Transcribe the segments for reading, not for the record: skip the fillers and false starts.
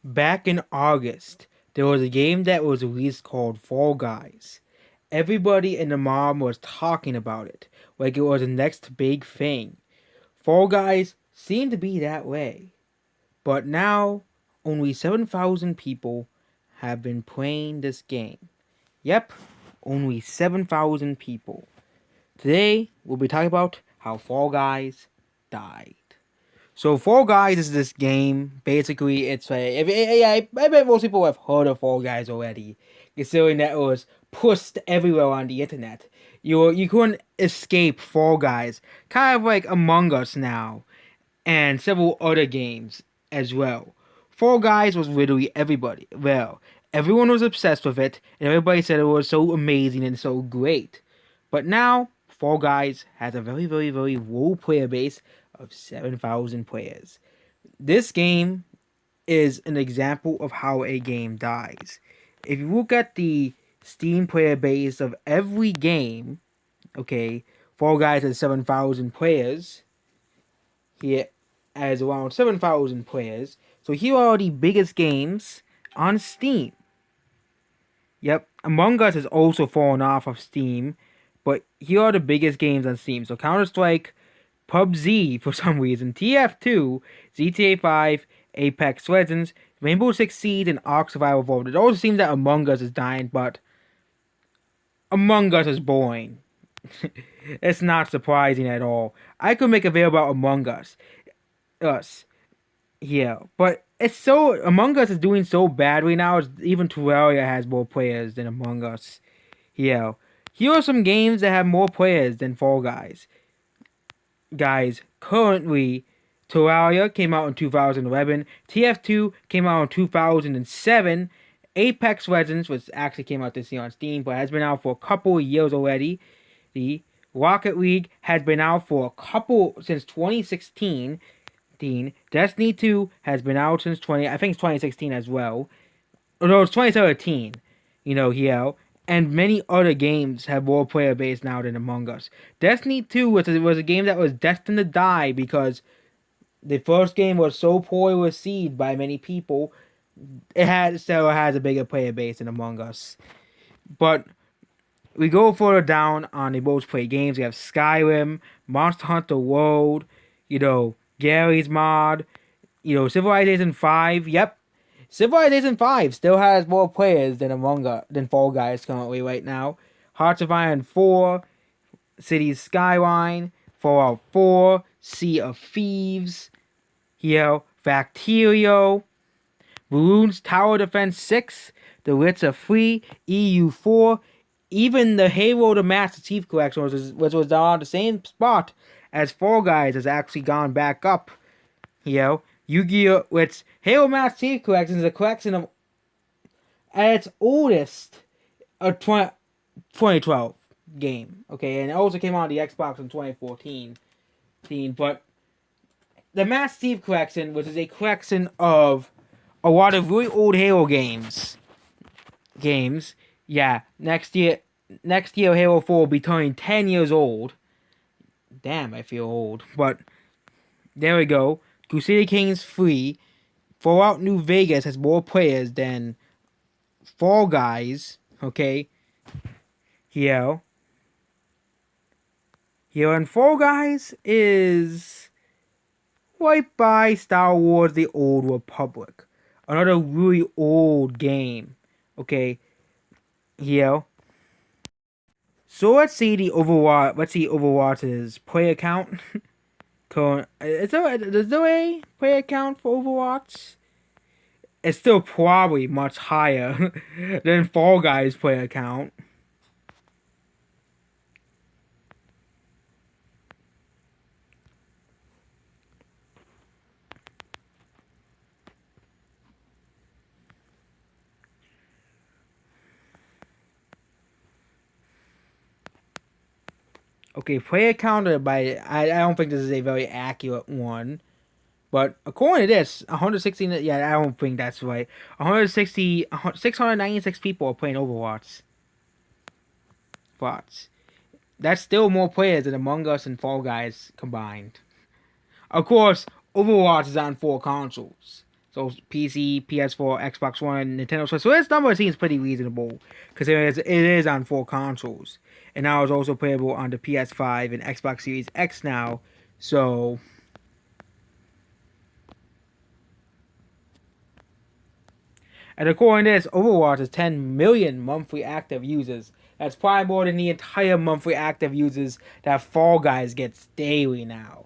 Back in August, there was a game that was released called Fall Guys. Everybody and the mom was talking about it, like it was the next big thing. Fall Guys seemed to be that way. But now, only 7,000 people have been playing this game. Yep, only 7,000 people. Today, we'll be talking about how Fall Guys died. So Fall Guys is this game. Basically, it's like I bet most people have heard of Fall Guys already, considering that it was pushed everywhere on the internet. You couldn't escape Fall Guys, kind of like Among Us now, and several other games as well. Fall Guys was literally everybody. Well, everyone was obsessed with it, and everybody said it was so amazing and so great. But now, Fall Guys has a very, very, very low player base of 7,000 players. This game is an example of how a game dies. If you look at the Steam player base of every game, okay, Fall Guys has 7,000 players. Here has around 7,000 players. So here are the biggest games on Steam. Yep, Among Us has also fallen off of Steam, but here are the biggest games on Steam. So Counter-Strike, PUBG for some reason, TF2, GTA 5, Apex Legends, Rainbow Six Siege, and Ark Survival Evolved. It also seems that Among Us is dying, but Among Us is boring. It's not surprising at all. I could make a video about Among Us. Yeah, but it's so Among Us is doing so badly now. Even Terraria has more players than Among Us. Yeah, here are some games that have more players than Fall Guys. Guys, currently, Terraria came out in 2011. TF2 came out in 2007. Apex Legends, which actually came out this year on Steam, but has been out for a couple of years already. The Rocket League has been out for a couple since 2016. Destiny 2 has been out since I think it's 2016 as well. No, it's 2017. Yeah. And many other games have more player base now than Among Us. Destiny 2 was a game that was destined to die because the first game was so poorly received by many people. Still has a bigger player base than Among Us. But we go further down on the most played games. We have Skyrim, Monster Hunter World, Gary's Mod, Civilization 5. Yep, Civilization 5 still has more players than Fall Guys currently right now. Hearts of Iron 4, Cities Skyline, Fallout 4, Sea of Thieves, Factorio, Balloons Tower Defense 6, The Witcher 3, EU4, even the Halo the Master Chief Collection, which was on the same spot as Fall Guys, has actually gone back up. Yu-Gi-Oh! Which Halo Master Chief Collection is a collection of, at its oldest, a 2012 game. Okay, and it also came out on the Xbox in 2014. But the Master Chief Collection, which is a collection of a lot of really old Halo games. Yeah, next year Halo 4 will be turning 10 years old. Damn, I feel old. But there we go. Crusader Kings 3. Fallout New Vegas has more players than Fall Guys. Okay. Here. And Fall Guys is right by Star Wars The Old Republic. Another really old game. Okay. Here. So let's see Overwatch's player count. Is there a player count for Overwatch? It's still probably much higher than Fall Guys player count. Okay, player counted by I don't think this is a very accurate one. But according to this, 116, yeah, I don't think that's right. 696 people are playing Overwatch. But that's still more players than Among Us and Fall Guys combined. Of course, Overwatch is on 4 consoles. So PC, PS4, Xbox One, Nintendo Switch. So this number seems pretty reasonable because it is on 4 consoles, and now it's also playable on the PS5 and Xbox Series X now. So and according to this, Overwatch has 10 million monthly active users. That's probably more than the entire monthly active users that Fall Guys gets daily now.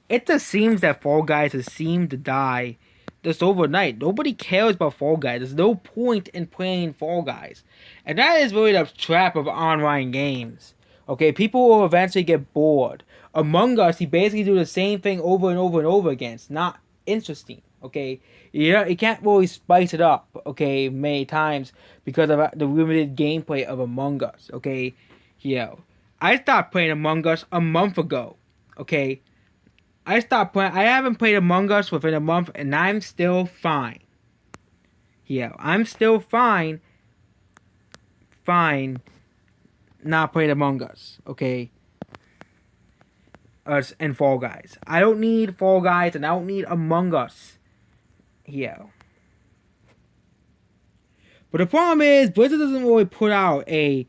It just seems that Fall Guys has seemed to die just overnight. Nobody cares about Fall Guys. There's no point in playing Fall Guys. And that is really the trap of online games. Okay, people will eventually get bored. Among Us, you basically do the same thing over and over and over again. It's not interesting. Okay, you can't really spice it up. Okay, many times because of the limited gameplay of Among Us. Okay, yeah, I stopped playing Among Us a month ago. Okay, I stopped playing. I haven't played Among Us within a month, and I'm still fine. Yeah, I'm still fine. Fine, not playing Among Us. Okay, us and Fall Guys. I don't need Fall Guys, and I don't need Among Us. Yeah. But the problem is, Blizzard doesn't really put out a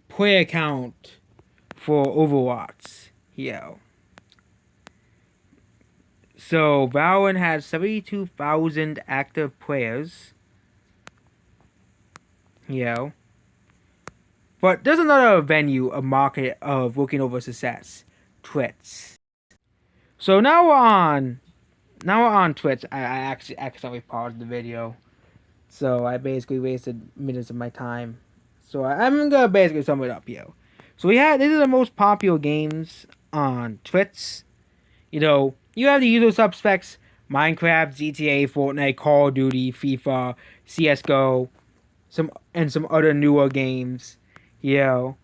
player count for Overwatch. Yeah. So Valorant has 72,000 active players. Yeah. But there's another venue, a market of looking over success. Twitch. So now we're on Twitch. I actually accidentally paused the video. So I basically wasted minutes of my time. So I'm gonna basically sum it up here. So these are the most popular games on Twitch. You have the usual suspects: Minecraft, GTA, Fortnite, Call of Duty, FIFA, CS:GO, some other newer games. And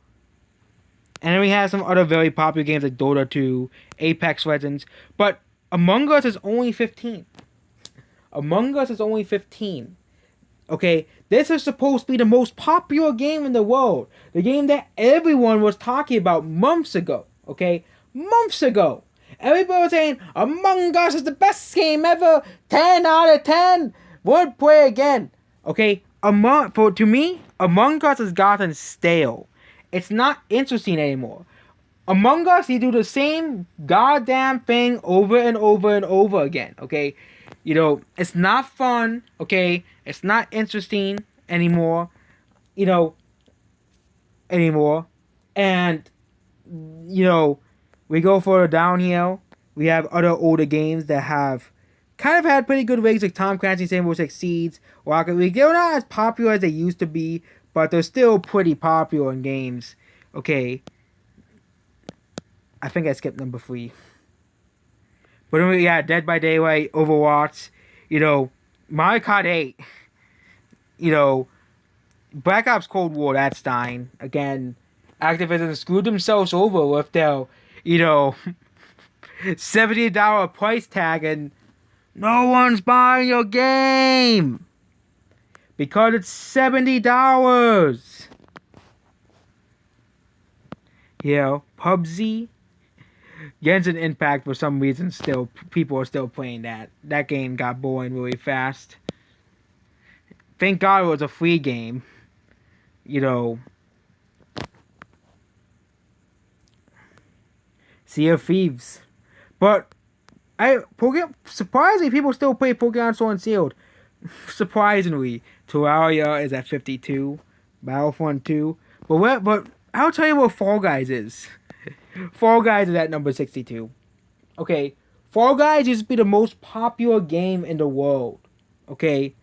then we have some other very popular games like Dota 2, Apex Legends. But Among Us is only 15. Among Us is only 15. Okay, this is supposed to be the most popular game in the world. The game that everyone was talking about months ago. Okay, months ago. Everybody was saying Among Us is the best game ever. 10 out of 10. Would play again. Okay, to me, Among Us has gotten stale. It's not interesting anymore. Among Us, you do the same goddamn thing over and over and over again. Okay, it's not fun. Okay, it's not interesting anymore. Anymore, and we go further down here. We have other older games that have kind of had pretty good ratings, like Tom Clancy's Rainbow Six Siege, Rocket League. They're not as popular as they used to be, but they're still pretty popular in games. Okay, I think I skipped number 3. But anyway, yeah, Dead by Daylight, Overwatch, Mario Kart 8, Black Ops Cold War, that's dying. Again, Activision screwed themselves over with their, $70 price tag, and no one's buying your game because it's $70. PUBG, Genshin Impact, for some reason, people are still playing that. That game got boring really fast. Thank God it was a free game. Sea of Thieves. But surprisingly, people still play Pokemon Sword and Shield. Surprisingly, Terraria is at 52, Battlefront 2. But I'll tell you what Fall Guys is. Fall Guys is at number 62. Okay, Fall Guys used to be the most popular game in the world. Okay,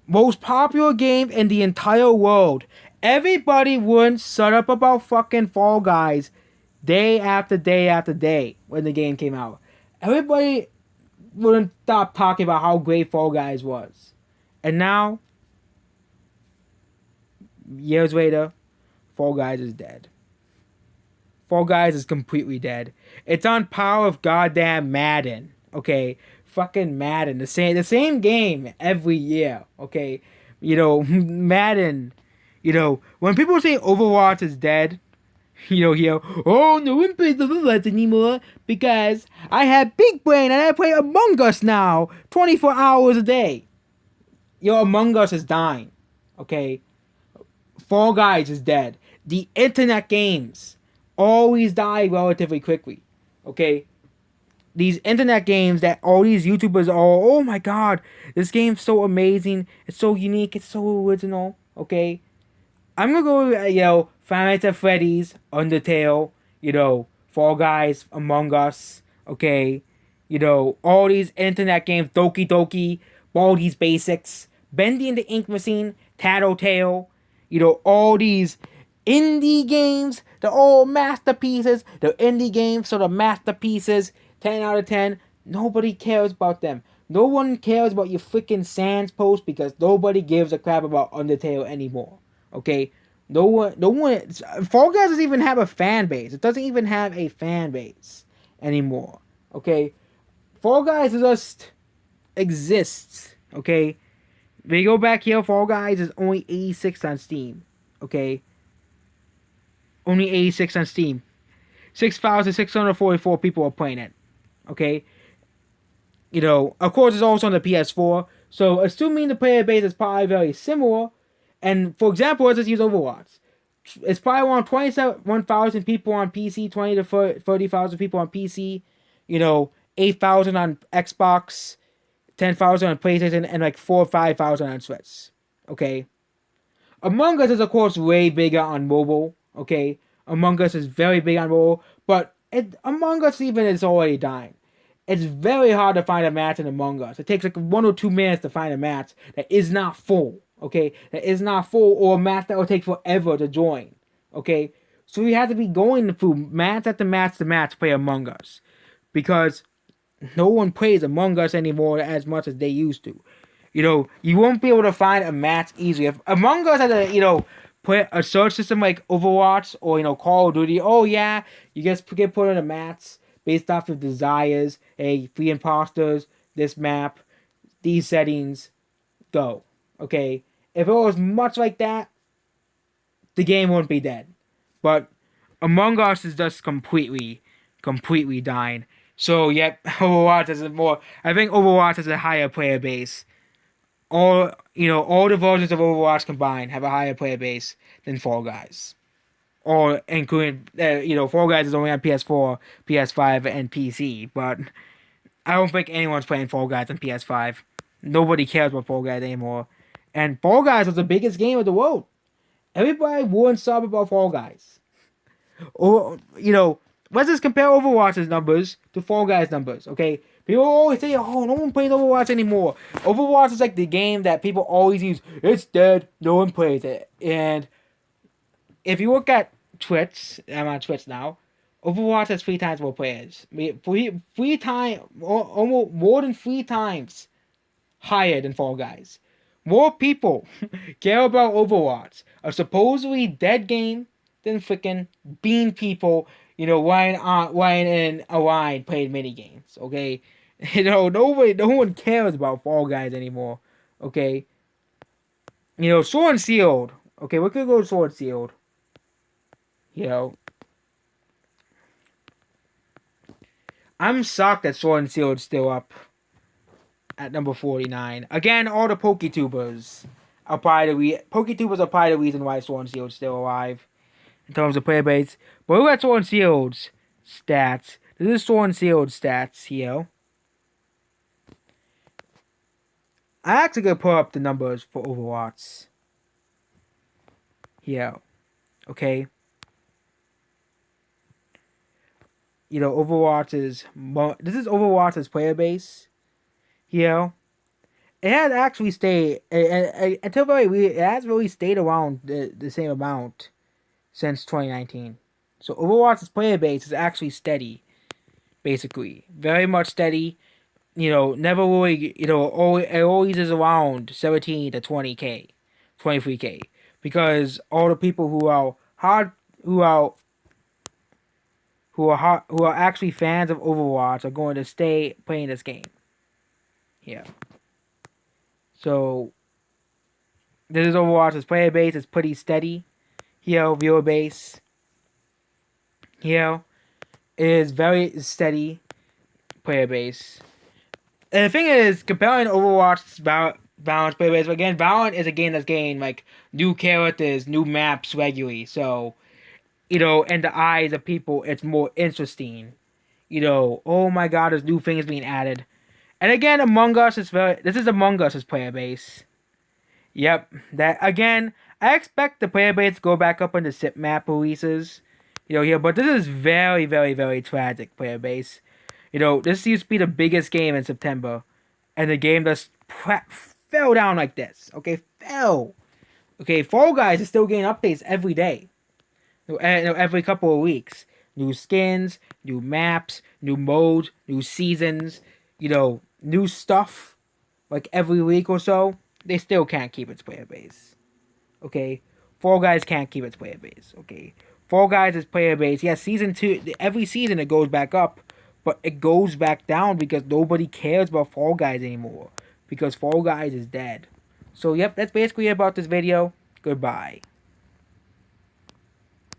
most popular game in the entire world. Everybody wouldn't shut up about fucking Fall Guys day after day after day when the game came out. Everybody wouldn't stop talking about how great Fall Guys was. And now, years later, Fall Guys is dead. Fall Guys is completely dead. It's on par with goddamn Madden. Okay, fucking Madden. The same game every year. Okay, Madden. When people say Overwatch is dead, Oh, no one plays Overwatch anymore because I have big brain and I play Among Us now, 24 hours a day. Among Us is dying. Okay, Fall Guys is dead. The internet games always die relatively quickly. Okay, these internet games that all these YouTubers are, oh my god, this game's so amazing, it's so unique, it's so original. Okay, I'm gonna go with, Five Nights at Freddy's, Undertale, Fall Guys, Among Us, okay, all these internet games, Doki Doki, Baldi's Basics, Bendy and the Ink Machine, Tattletale, all these indie games, they're all masterpieces, they're indie games, so they're masterpieces, 10 out of 10, nobody cares about them. No one cares about your freaking Sans post because nobody gives a crap about Undertale anymore. Okay, no one. Fall Guys doesn't even have a fan base. It doesn't even have a fan base anymore. Okay, Fall Guys just exists. Okay, when you go back here, Fall Guys is only 86 on Steam. Okay, only 86 on Steam. 6,644 people are playing it. Okay, of course, it's also on the PS4. So assuming the player base is probably very similar, and for example, let's just use Overwatch. It's probably around 27,000 people on PC, 20 to 30,000 people on PC, 8,000 on Xbox, 10,000 on PlayStation, and like 4 or 5,000 on Switch. Okay. Among Us is of course way bigger on mobile. Okay. Among Us is very big on mobile, but Among Us even is already dying. It's very hard to find a match in Among Us. It takes like 1 or 2 minutes to find a match that is not full. Okay, that is not full, or a match that will take forever to join. Okay, so you have to be going through match after match to match to play Among Us, because no one plays Among Us anymore as much as they used to. You won't be able to find a match easily. If Among Us had put a search system like Overwatch or Call of Duty, oh yeah, you just get put in a match based off of desires. Hey, free imposters, this map, these settings, go. Okay, if it was much like that, the game wouldn't be dead. But Among Us is just completely dying. So yep, Overwatch is more. I think Overwatch has a higher player base. All the versions of Overwatch combined have a higher player base than Fall Guys. Or including, Fall Guys is only on PS4, PS5, and PC. But I don't think anyone's playing Fall Guys on PS5. Nobody cares about Fall Guys anymore. And Fall Guys was the biggest game of the world. Everybody wouldn't stop about Fall Guys. Or, let's just compare Overwatch's numbers to Fall Guys' numbers, okay? People always say, oh, no one plays Overwatch anymore. Overwatch is like the game that people always use. It's dead. No one plays it. And if you look at Twitch, I'm on Twitch now, Overwatch has 3 times more players. Three times, almost more than 3 times higher than Fall Guys. More people care about Overwatch, a supposedly dead game, than freaking bean people, lying in a line playing mini games. Okay, no one cares about Fall Guys anymore. Okay, Sword and Shield. Okay, we could go Sword and Shield. I'm shocked that Sword and Shield is still up at number 49. Again, all the PokeTubers are probably PokeTubers are probably the reason why Sword and Shield is still alive in terms of player base. But look at Sword and Shield's stats. This is Sword and Shield's stats here. I actually gonna put up the numbers for Overwatch. Here. Okay. Overwatch is this is Overwatch's player base. Here. It has actually stayed until it has really stayed around the same amount since 2019. So Overwatch's player base is actually steady, basically, very much steady. Never really, it always is around 17 to 20k, 23k, because all the people who are actually fans of Overwatch are going to stay playing this game. Yeah. So this is Overwatch's player base. It's pretty steady. Here, viewer base. You know, it is very steady player base. And the thing is, comparing Overwatch's Valorant's player base, again, Valorant is a game that's getting like new characters, new maps regularly. So, in the eyes of people, it's more interesting. Oh my god, there's new things being added. And again, Among Us is this is Among Us's player base. Yep, that again, I expect the player base to go back up on the SIP map releases. Here, but this is very, very, very tragic player base. This used to be the biggest game in September, and the game just fell down like this. Okay, fell. Okay, Fall Guys is still getting updates every day, every couple of weeks. New skins, new maps, new modes, new seasons. New stuff. Like every week or so, they still can't keep its player base. Okay, Fall Guys can't keep its player base. Okay, Fall Guys is player base. Yes, season 2, every season it goes back up, but it goes back down because nobody cares about Fall Guys anymore because Fall Guys is dead. So yep, that's basically about this video. Goodbye.